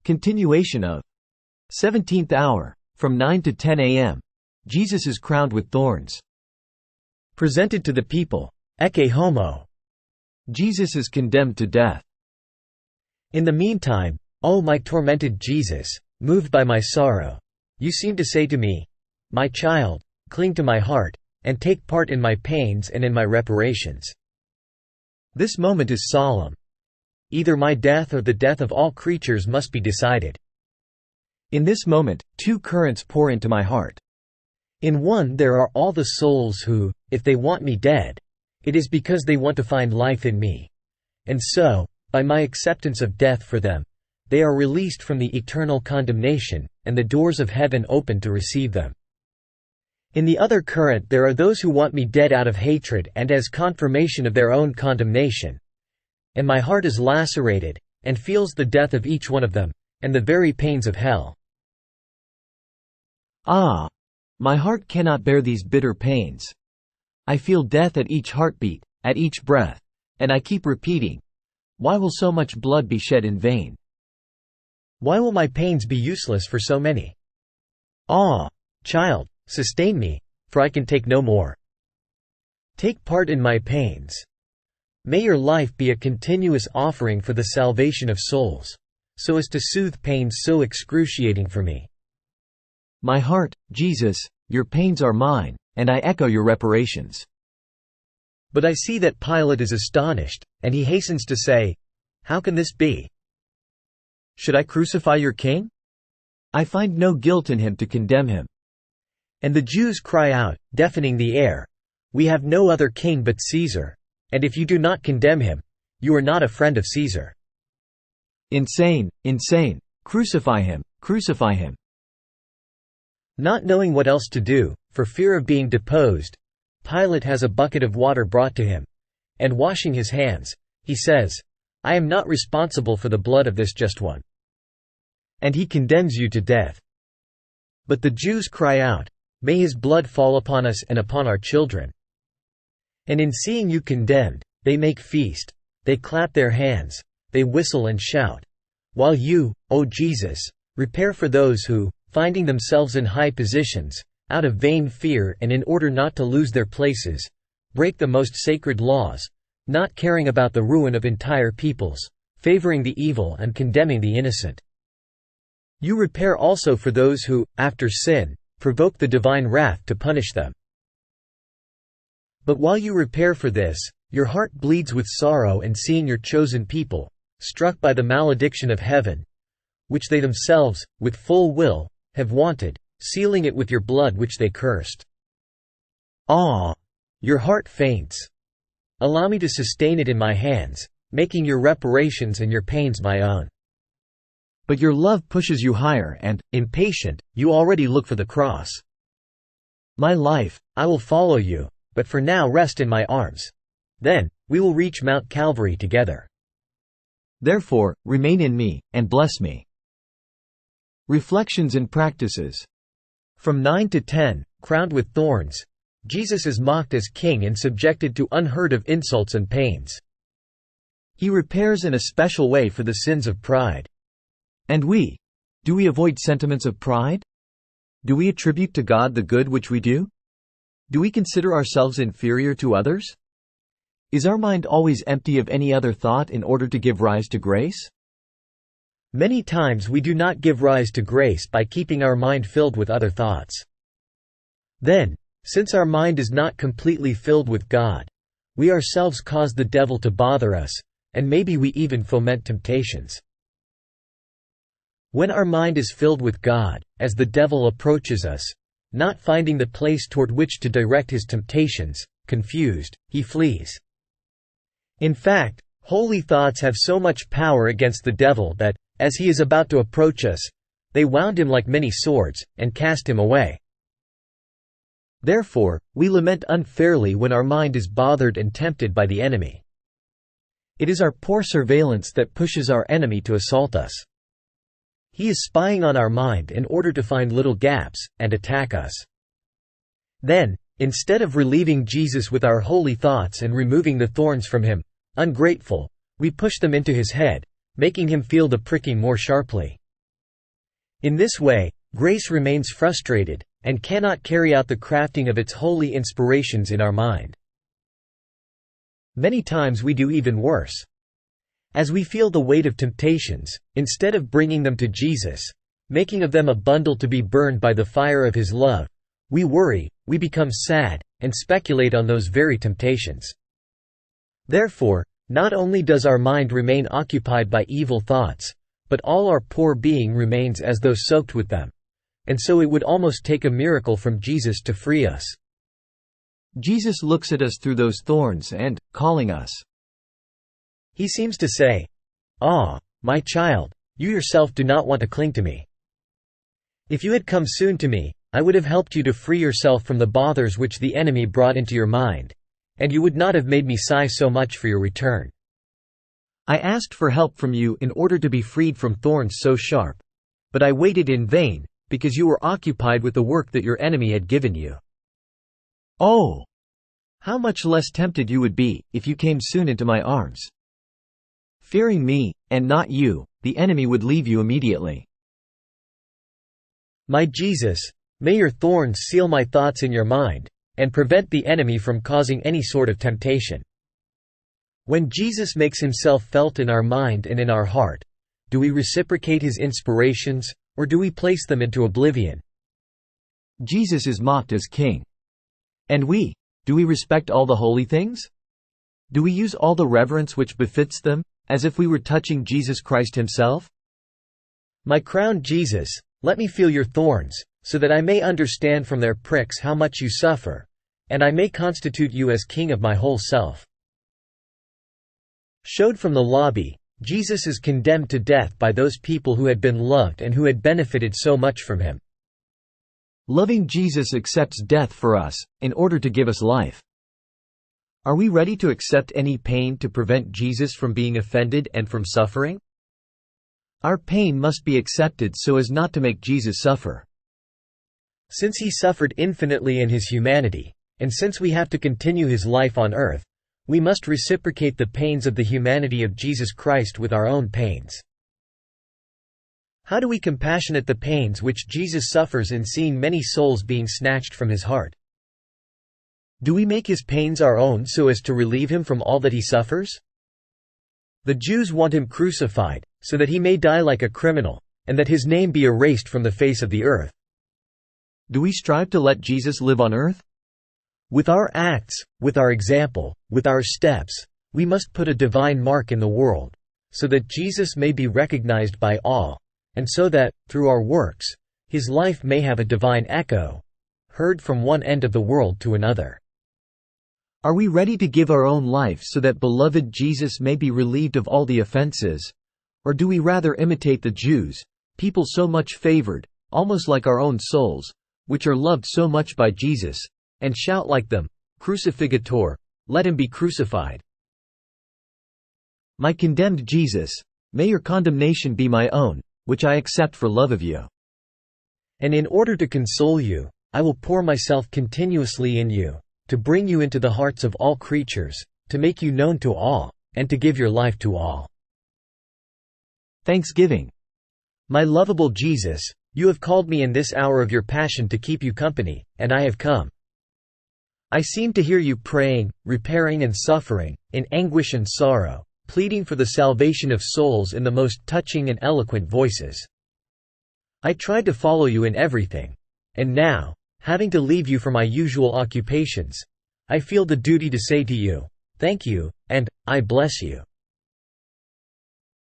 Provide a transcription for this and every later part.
Continuation of Seventeenth Hour, from 9 to 10 a.m. Jesus is crowned with thorns. Presented to the people, Ecce Homo. Jesus is condemned to death. In the meantime, O my tormented Jesus, moved by my sorrow, you seem to say to me, my child, cling to my heart, and take part in my pains and in my reparations. This moment is solemn. Either my death or the death of all creatures must be decided. In this moment, two currents pour into my heart. In one there are all the souls who, if they want me dead, it is because they want to find life in me. And so, by my acceptance of death for them, they are released from the eternal condemnation, and the doors of heaven open to receive them. In the other current there are those who want me dead out of hatred and as confirmation of their own condemnation. And my heart is lacerated, and feels the death of each one of them, and the very pains of hell. Ah! My heart cannot bear these bitter pains. I feel death at each heartbeat, at each breath, and I keep repeating, why will so much blood be shed in vain? Why will my pains be useless for so many? Ah! Child, sustain me, for I can take no more. Take part in my pains. May your life be a continuous offering for the salvation of souls, so as to soothe pains so excruciating for me. My heart, Jesus, your pains are mine, and I echo your reparations. But I see that Pilate is astonished, and he hastens to say, how can this be? Should I crucify your king? I find no guilt in him to condemn him. And the Jews cry out, deafening the air, we have no other king but Caesar. And if you do not condemn him, you are not a friend of Caesar. Insane, insane, crucify him, crucify him. Not knowing what else to do, for fear of being deposed, Pilate has a bucket of water brought to him, and washing his hands, he says, I am not responsible for the blood of this just one. And he condemns you to death. But the Jews cry out, may his blood fall upon us and upon our children. And in seeing you condemned, they make feast, they clap their hands, they whistle and shout, while you, O Jesus, repair for those who, finding themselves in high positions, out of vain fear and in order not to lose their places, break the most sacred laws, not caring about the ruin of entire peoples, favoring the evil and condemning the innocent. You repair also for those who, after sin, provoke the divine wrath to punish them. But while you repair for this, your heart bleeds with sorrow and seeing your chosen people, struck by the malediction of heaven, which they themselves, with full will, have wanted, sealing it with your blood which they cursed. Ah! Your heart faints. Allow me to sustain it in my hands, making your reparations and your pains my own. But your love pushes you higher and, impatient, you already look for the cross. My life, I will follow you, but for now rest in my arms. Then, we will reach Mount Calvary together. Therefore, remain in me, and bless me. Reflections and practices. From 9 to 10, crowned with thorns, Jesus is mocked as king and subjected to unheard of insults and pains. He repairs in a special way for the sins of pride. And we? Do we avoid sentiments of pride? Do we attribute to God the good which we do? Do we consider ourselves inferior to others? Is our mind always empty of any other thought in order to give rise to grace? Many times we do not give rise to grace by keeping our mind filled with other thoughts. Then, since our mind is not completely filled with God, we ourselves cause the devil to bother us, and maybe we even foment temptations. When our mind is filled with God, as the devil approaches us, not finding the place toward which to direct his temptations, confused, he flees. In fact, holy thoughts have so much power against the devil that, as he is about to approach us, they wound him like many swords, and cast him away. Therefore, we lament unfairly when our mind is bothered and tempted by the enemy. It is our poor surveillance that pushes our enemy to assault us. He is spying on our mind in order to find little gaps, and attack us. Then, instead of relieving Jesus with our holy thoughts and removing the thorns from him, ungrateful, we push them into his head, making him feel the pricking more sharply. In this way, grace remains frustrated, and cannot carry out the crafting of its holy inspirations in our mind. Many times we do even worse. As we feel the weight of temptations, instead of bringing them to Jesus, making of them a bundle to be burned by the fire of His love, we worry, we become sad, and speculate on those very temptations. Therefore, not only does our mind remain occupied by evil thoughts, but all our poor being remains as though soaked with them. And so it would almost take a miracle from Jesus to free us. Jesus looks at us through those thorns and, calling us, He seems to say, "Ah, my child, you yourself do not want to cling to me. If you had come soon to me, I would have helped you to free yourself from the bothers which the enemy brought into your mind, and you would not have made me sigh so much for your return. I asked for help from you in order to be freed from thorns so sharp, but I waited in vain, because you were occupied with the work that your enemy had given you. Oh, how much less tempted you would be, if you came soon into my arms. Fearing me, and not you, the enemy would leave you immediately. My Jesus, may your thorns seal my thoughts in your mind, and prevent the enemy from causing any sort of temptation." When Jesus makes Himself felt in our mind and in our heart, do we reciprocate His inspirations, or do we place them into oblivion? Jesus is mocked as king. And do we respect all the holy things? Do we use all the reverence which befits them, as if we were touching Jesus Christ Himself? My crowned Jesus, let me feel your thorns, so that I may understand from their pricks how much you suffer, and I may constitute you as king of my whole self. Showed from the lobby, Jesus is condemned to death by those people who had been loved and who had benefited so much from Him. Loving Jesus accepts death for us, in order to give us life. Are we ready to accept any pain to prevent Jesus from being offended and from suffering? Our pain must be accepted so as not to make Jesus suffer. Since He suffered infinitely in His humanity, and since we have to continue His life on earth, we must reciprocate the pains of the humanity of Jesus Christ with our own pains. How do we compassionate the pains which Jesus suffers in seeing many souls being snatched from His heart? Do we make His pains our own so as to relieve Him from all that He suffers? The Jews want Him crucified, so that He may die like a criminal, and that His name be erased from the face of the earth. Do we strive to let Jesus live on earth? With our acts, with our example, with our steps, we must put a divine mark in the world, so that Jesus may be recognized by all, and so that, through our works, His life may have a divine echo, heard from one end of the world to another. Are we ready to give our own life so that beloved Jesus may be relieved of all the offenses? Or do we rather imitate the Jews, people so much favored, almost like our own souls, which are loved so much by Jesus, and shout like them, "Crucificator, let Him be crucified"? My condemned Jesus, may your condemnation be my own, which I accept for love of you. And in order to console you, I will pour myself continuously in you, to bring you into the hearts of all creatures, to make you known to all, and to give your life to all. Thanksgiving. My lovable Jesus, you have called me in this hour of your passion to keep you company, and I have come. I seem to hear you praying, repairing and suffering, in anguish and sorrow, pleading for the salvation of souls in the most touching and eloquent voices. I tried to follow you in everything, and now, having to leave you for my usual occupations, I feel the duty to say to you, thank you, and I bless you.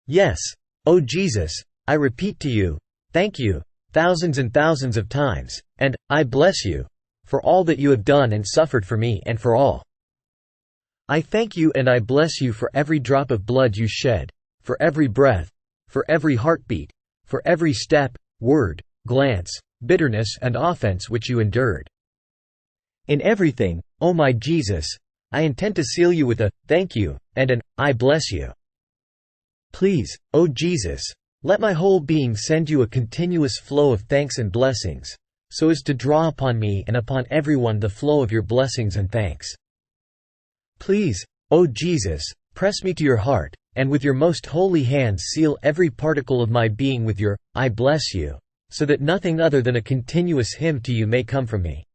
Yes, O Jesus, I repeat to you, thank you, thousands and thousands of times, and I bless you, for all that you have done and suffered for me and for all. I thank you and I bless you for every drop of blood you shed, for every breath, for every heartbeat, for every step, word, glance, bitterness and offense which you endured. In everything, O my Jesus, I intend to seal you with a thank you and an I bless you. Please, O Jesus, let my whole being send you a continuous flow of thanks and blessings, so as to draw upon me and upon everyone the flow of your blessings and thanks. Please, O Jesus, press me to your heart, and with your most holy hand seal every particle of my being with your I bless you, so that nothing other than a continuous hymn to you may come from me.